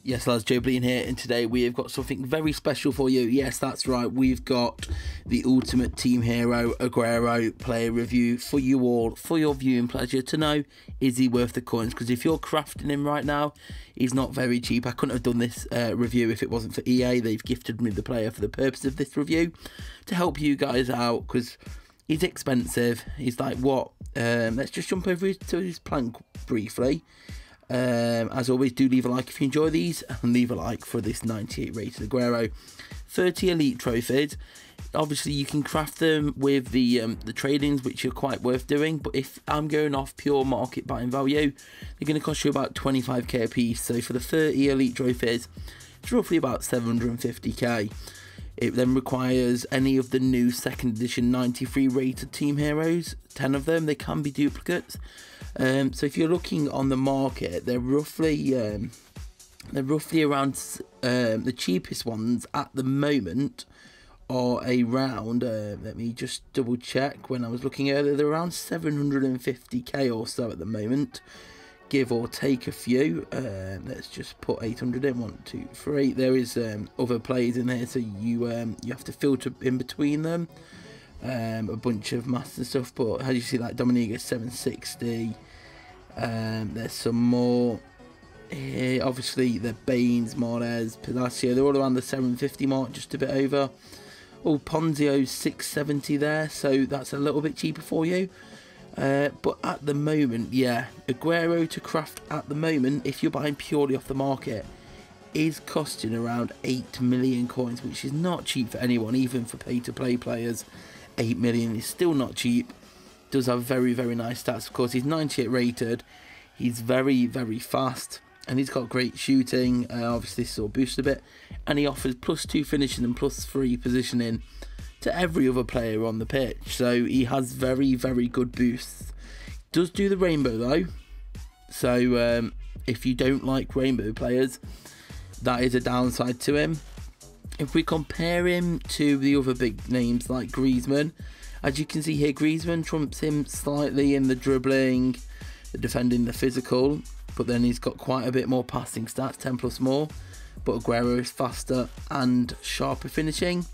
Yes, lads, joebiline here, and today we have got something very special for you. Yes, that's right, we've got the ultimate team hero, Aguero, player review for you all, for your viewing pleasure, to know, is he worth the coins? Because if you're crafting him right now, he's not very cheap. I couldn't have done this review if it wasn't for EA. They've gifted me the player for the purpose of this review, to help you guys out, because he's expensive. He's like, what? Let's just jump over to his plank briefly. As always, do leave a like if you enjoy these, and leave a like for this 98 rated Aguero. 30 elite trophies. Obviously you can craft them with the trade-ins, which are quite worth doing, but if I'm going off pure market buying value, they're going to cost you about 25k a piece. So for the 30 elite trophies, it's roughly about 750k. It then requires any of the new 2nd edition 93 rated team heroes, 10 of them. They can be duplicates. So if you're looking on the market, they're roughly around the cheapest ones at the moment are around, let me just double check, when I was looking earlier, they're around 750k or so at the moment, give or take a few. Let's just put 800 in. 1, 2, 3. There is other players in there, so you have to filter in between them. A bunch of maths and stuff, but how do you see that? Dominique 760. There's some more here. Obviously the Baines, Mahrez, Plastician, they're all around the 750 mark, just a bit over. Oh, Ponzio's 670 there, so that's a little bit cheaper for you. But at the moment, yeah, Aguero to craft at the moment, if you're buying purely off the market, is costing around 8 million coins, which is not cheap for anyone, even for pay-to-play players. 8 million is still not cheap. Does have very, very nice stats. Of course, he's 98 rated. He's very, very fast, and he's got great shooting. Obviously, this is all boosted a bit, and he offers +2 finishing and +3 positioning to every other player on the pitch. So he has very, very good boosts. Does do the rainbow though. So if you don't like rainbow players, that is a downside to him. If we compare him to the other big names like Griezmann, as you can see here, Griezmann trumps him slightly in the dribbling, the defending, the physical, but then he's got quite a bit more passing stats, 10 plus more. But Aguero is faster and sharper finishing.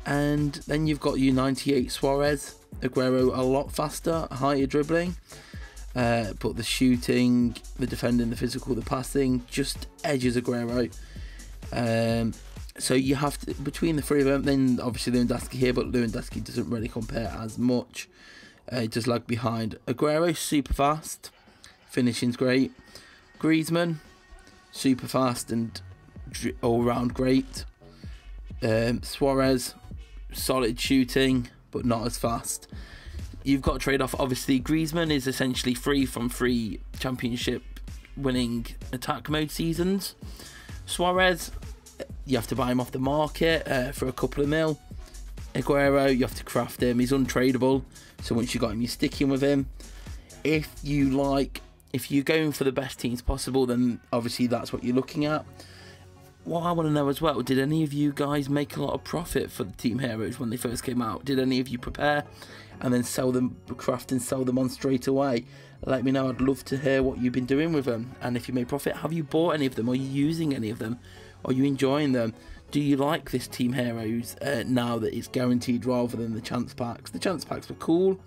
And then you've got your 98 Suarez. Aguero a lot faster, higher dribbling, but the shooting, the defending, the physical, the passing just edges Aguero. So you have to, between the three of them, then obviously Lewandowski here, but Lewandowski doesn't really compare as much. Just lag behind. Aguero, super fast, finishing's great. Griezmann, super fast and all round great. Suarez, solid shooting, but not as fast. You've got to trade off. Obviously, Griezmann is essentially free from 3 championship winning attack mode seasons. Suarez, you have to buy him off the market for a couple of mil. Aguero, you have to craft him. He's untradeable, so once you got him, you're sticking with him. If you're going for the best teams possible, then obviously that's what you're looking at. What I want to know as well, did any of you guys make a lot of profit for the team heroes when they first came out? Did any of you prepare and then sell them, craft and sell them on straight away? Let me know. I'd love to hear what you've been doing with them, and if you made profit, have you bought any of them? Are you using any of them? Are you enjoying them? Do you like this team heroes now that it's guaranteed rather than the chance packs? The chance packs were cool,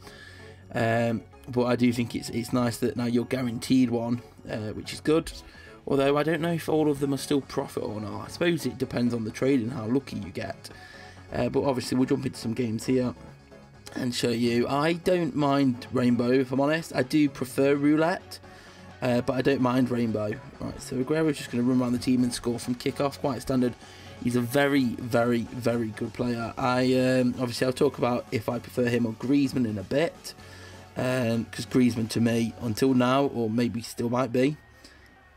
but I do think it's nice that now you're guaranteed one, which is good. Although I don't know if all of them are still profit or not. I suppose it depends on the trade and how lucky you get. But obviously we'll jump into some games here and show you. I don't mind rainbow, if I'm honest. I do prefer roulette, but I don't mind rainbow. Right, so Aguero's just going to run around the team and score from kickoff, quite standard. He's a very, very, very good player. Obviously I'll talk about if I prefer him or Griezmann in a bit, because Griezmann to me, until now, or maybe still might be,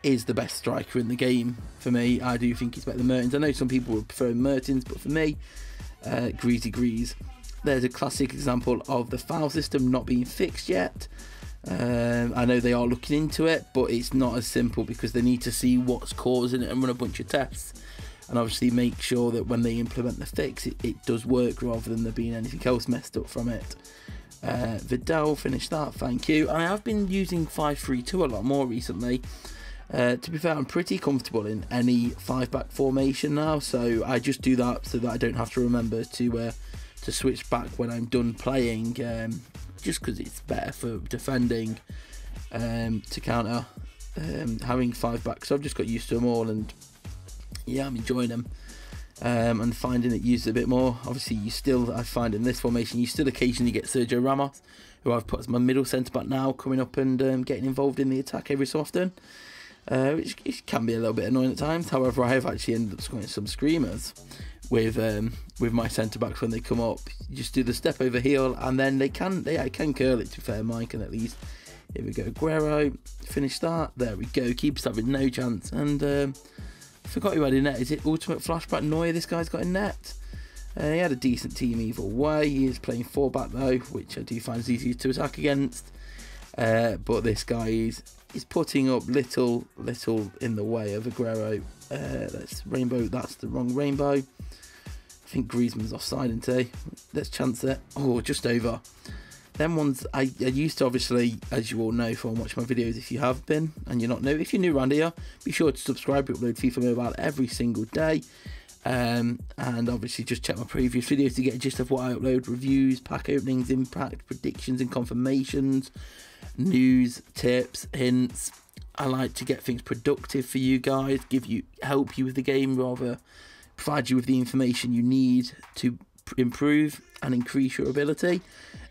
is the best striker in the game for me. I do think he's better than Mertens. I know some people would prefer Mertens, but for me, Greasy. There's a classic example of the foul system not being fixed yet. I know they are looking into it, but it's not as simple because they need to see what's causing it and run a bunch of tests, and obviously make sure that when they implement the fix, it does work rather than there being anything else messed up from it. Vidal finished that, thank you. I have been using 5-3-2 a lot more recently. To be fair, I'm pretty comfortable in any 5-back formation now, so I just do that so that I don't have to remember to switch back when I'm done playing, just because it's better for defending, to counter having 5-backs. So I've just got used to them all, and yeah, I'm enjoying them, and finding it used a bit more. Obviously, I find in this formation you still occasionally get Sergio Ramos, who I've put as my middle centre back now, coming up and getting involved in the attack every so often. Which can be a little bit annoying at times. However, I have actually ended up scoring some screamers with my centre backs when they come up. You just do the step over heel, and then I can curl it. To be fair, mine can at least. Here we go, Aguero, finish that. There we go. Keeper's having no chance, and I forgot who had in net. Is it Ultimate Flashback Neuer? This guy's got in net. He had a decent team either way. He is playing 4-back though, which I do find is easier to attack against. But this guy is putting up little in the way of Aguero. That's rainbow. That's the wrong rainbow. I think Griezmann's offside, isn't he? Let's chance it. Oh, just over. Them ones I used to, obviously, as you all know from watching my videos. If you have been and you're not new, if you're new around here, be sure to subscribe. We upload FIFA Mobile every single day. And obviously just check my previous videos to get a gist of what I upload: reviews, pack openings, impact, predictions and confirmations, news, tips, hints. I like to get things productive for you guys, help you with the game, rather provide you with the information you need to improve and increase your ability.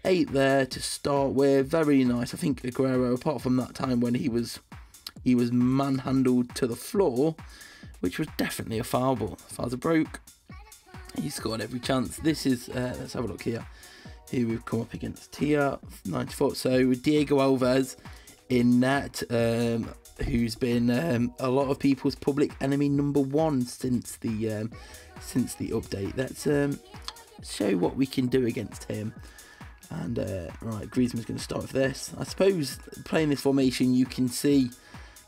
8 there to start with, very nice. I think Aguero, apart from that time when he was manhandled to the floor, which was definitely a foul, but fouls are broke. He scored every chance. This is, let's have a look here. Here we've come up against here, 94. So Diego Alves in net, who's been a lot of people's public enemy #1 since the update. Let's show what we can do against him. And right, Griezmann's going to start with this. I suppose playing this formation, you can see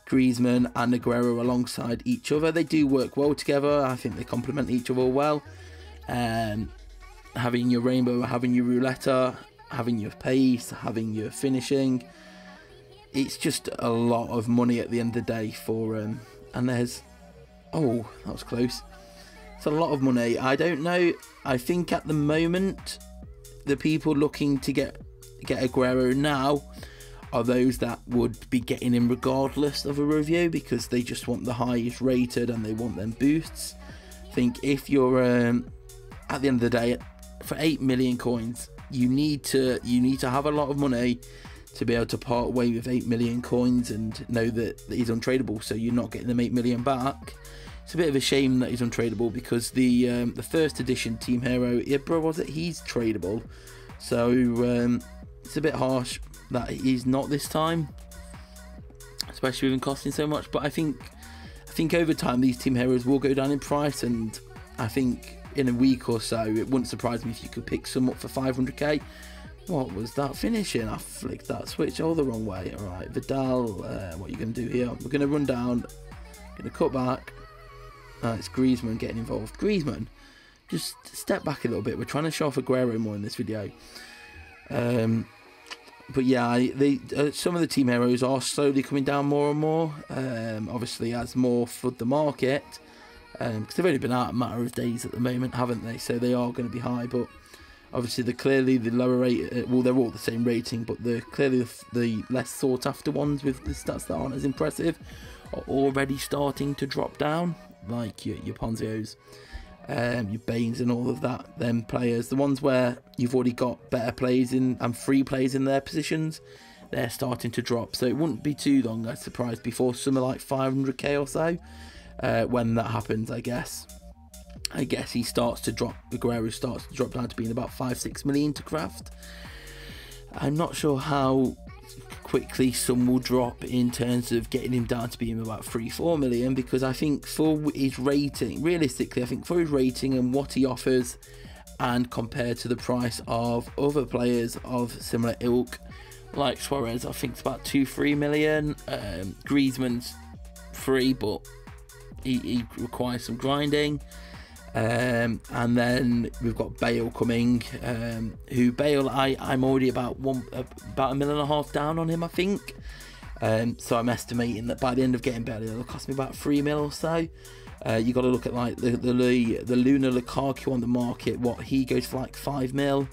Griezmann and Aguero alongside each other. They do work well together. I think they complement each other well. Having your rainbow, having your roulette, having your pace, having your finishing. It's just a lot of money at the end of the day for and there's, oh, that was close. It's a lot of money. I don't know. I think at the moment the people looking to get Aguero now are those that would be getting him regardless of a review, because they just want the highest rated and they want them boosts. I think if you're at the end of the day, for 8 million coins, you need to have a lot of money to be able to part way with 8 million coins and know that he's untradeable, so you're not getting them 8 million back. It's a bit of a shame that he's untradeable, because the first edition team hero, Ibra, was it? He's tradable, so it's a bit harsh that he's not this time, especially with him costing so much. But I think over time these team heroes will go down in price, and I think in a week or so it wouldn't surprise me if you could pick some up for 500k. What was that finishing? I flicked that switch all the wrong way. Alright, Vidal, what are you going to do here? We're going to run down, going to cut back. It's Griezmann getting involved. Griezmann, just step back a little bit. We're trying to show off Aguero more in this video. But yeah, some of the team heroes are slowly coming down more and more. Obviously, as more flood the market, because they've only been out a matter of days at the moment, haven't they? So they are going to be high. But obviously, clearly the lower rate. Well, they're all the same rating, but clearly the less sought after ones with the stats that aren't as impressive are already starting to drop down, like your Ponzios, your Baines and all of that. Them players, the ones where you've already got better players in and free players in their positions, they're starting to drop. So it wouldn't be too long, I'm surprised, before something like 500k or so. When that happens, I guess he starts to drop. Aguero starts to drop down to being about 5-6 million to craft. I'm not sure how quickly some will drop in terms of getting him down to being about 3-4 million, because I think for his rating, realistically, I think for his rating and what he offers, and compared to the price of other players of similar ilk, like Suarez, I think it's about 2-3 million. Griezmann's free, but he requires some grinding. And then we've got Bale coming, who Bale, I'm already about $1.5 million down on him, I think. So I'm estimating that by the end of getting Bailey, it'll cost me about 3 mil or so. You got to look at like the Luna Lukaku on the market. What he goes for like 5 mil.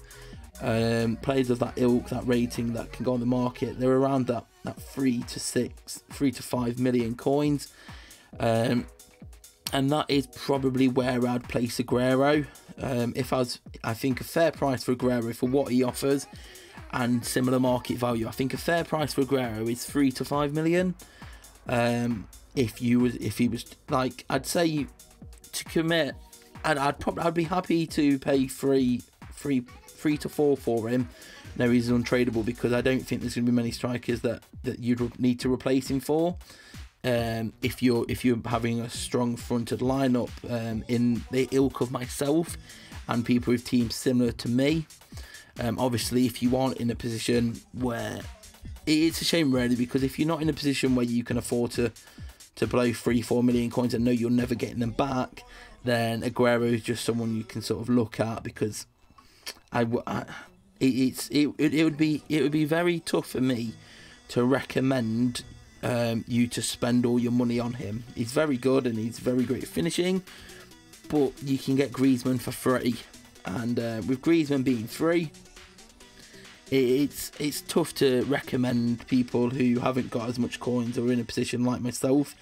Players of that ilk, that rating that can go on the market, they're around that 3 to 5 million coins. And that is probably where I'd place Aguero. I think a fair price for Aguero for what he offers and similar market value. I think a fair price for Aguero is 3 to 5 million. If he was like, I'd say to commit, and I'd be happy to pay 3 to 4 for him. No, he's untradeable, because I don't think there's going to be many strikers that you'd need to replace him for. If you're having a strong fronted lineup in the ilk of myself and people with teams similar to me. Obviously, if you aren't in a position where it's a shame really, because if you're not in a position where you can afford to blow 3-4 million coins and know you're never getting them back, then Aguero is just someone you can sort of look at, because it would be very tough for me to recommend you to spend all your money on him. He's very good and he's very great at finishing, but you can get Griezmann for free, and with Griezmann being free, it's tough to recommend people who haven't got as much coins or in a position like myself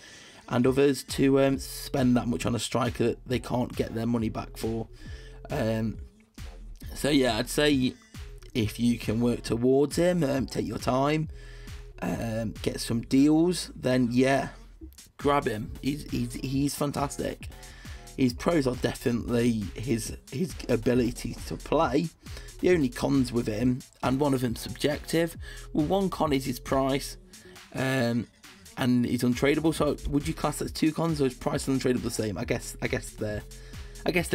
and others to spend that much on a striker that they can't get their money back for. So yeah, I'd say if you can work towards him, take your time, get some deals, then yeah, grab him. He's fantastic. His pros are definitely his ability to play. The only cons with him, and one of them subjective, well, one con is his price, and he's untradeable. So would you class that as 2 cons, or is price and untradeable the same? I guess they're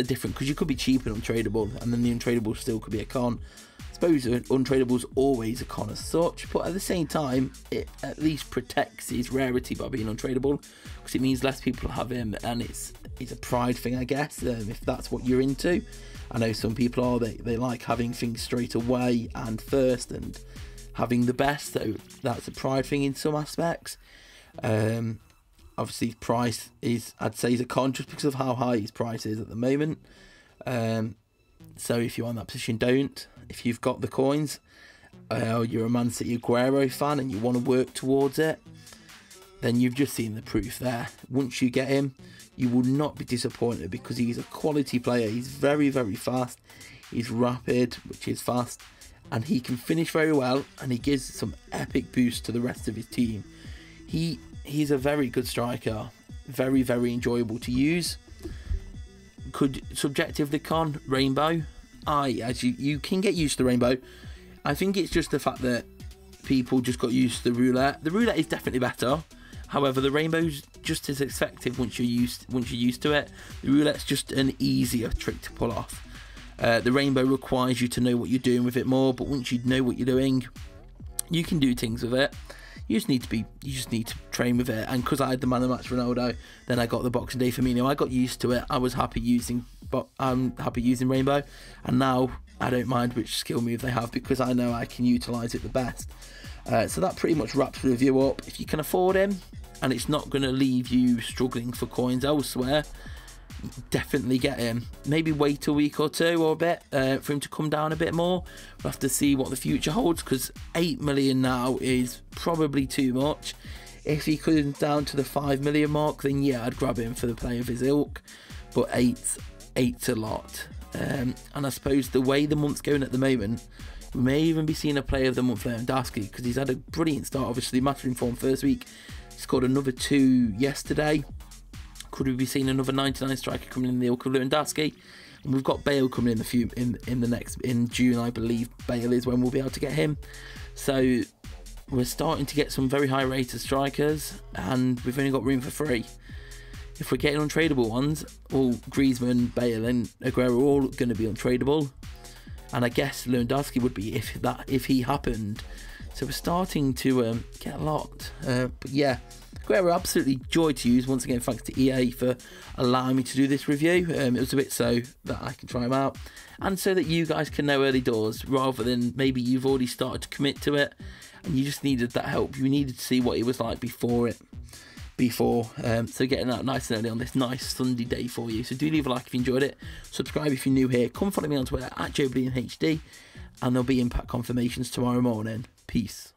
different, because you could be cheap and untradeable, and then the untradeable still could be a con. I suppose untradeable is always a con as such, but at the same time, it at least protects his rarity by being untradeable, because it means less people have him, and it's a pride thing, I guess, if that's what you're into. I know some people are, they like having things straight away and first and having the best, so that's a pride thing in some aspects. Obviously price is, I'd say, is a con just because of how high his price is at the moment. So if you're in that position, don't. If you've got the coins, you're a Man City Aguero fan and you want to work towards it, then you've just seen the proof there. Once you get him, you will not be disappointed, because he's a quality player. He's very, very fast. He's rapid, which is fast, and he can finish very well, and he gives some epic boost to the rest of his team. He's a very good striker, very, very enjoyable to use. Could subjectively con rainbow, as you can get used to the rainbow. I think it's just the fact that people just got used to the roulette. The roulette is definitely better. However, the rainbow's just as effective once you're used to it. The roulette's just an easier trick to pull off. The rainbow requires you to know what you're doing with it more, but once you know what you're doing, you can do things with it. You just need to train with it. And because I had the man of the match Ronaldo, then I got the Boxing Day Firmino. I got used to it. I was happy using, but I'm happy using rainbow, and now I don't mind which skill move they have, because I know I can utilise it the best. So that pretty much wraps the review up. If you can afford him, and it's not going to leave you struggling for coins elsewhere, definitely get him. Maybe wait a week or two or a bit for him to come down a bit more. We'll have to see what the future holds, because 8 million now is probably too much. If he comes down to the 5 million mark, then yeah, I'd grab him for the play of his ilk, but 8's a lot. And I suppose the way the month's going at the moment, we may even be seeing a player of the month, Lewandowski, because he's had a brilliant start. Obviously, matter in form first week. He scored another 2 yesterday. Could we be seeing another 99 striker coming in the ilk of Lewandowski? And we've got Bale coming in June, I believe. Bale is when we'll be able to get him. So we're starting to get some very high rated strikers, and we've only got room for 3. If we're getting untradeable ones, well, Griezmann, Bale and Aguero are all going to be untradeable, and I guess Lewandowski would be if he happened. So we're starting to get a lot. But yeah, Aguero, absolutely joy to use. Once again, thanks to EA for allowing me to do this review. It was a bit so that I can try them out, and so that you guys can know early doors, rather than maybe you've already started to commit to it and you just needed that help. You needed to see what he was like before. So getting that nice and early on this nice Sunday day for you. So do leave a like if you enjoyed it. Subscribe if you're new here. Come follow me on Twitter at joebilineHD, and there'll be impact confirmations tomorrow morning. Peace.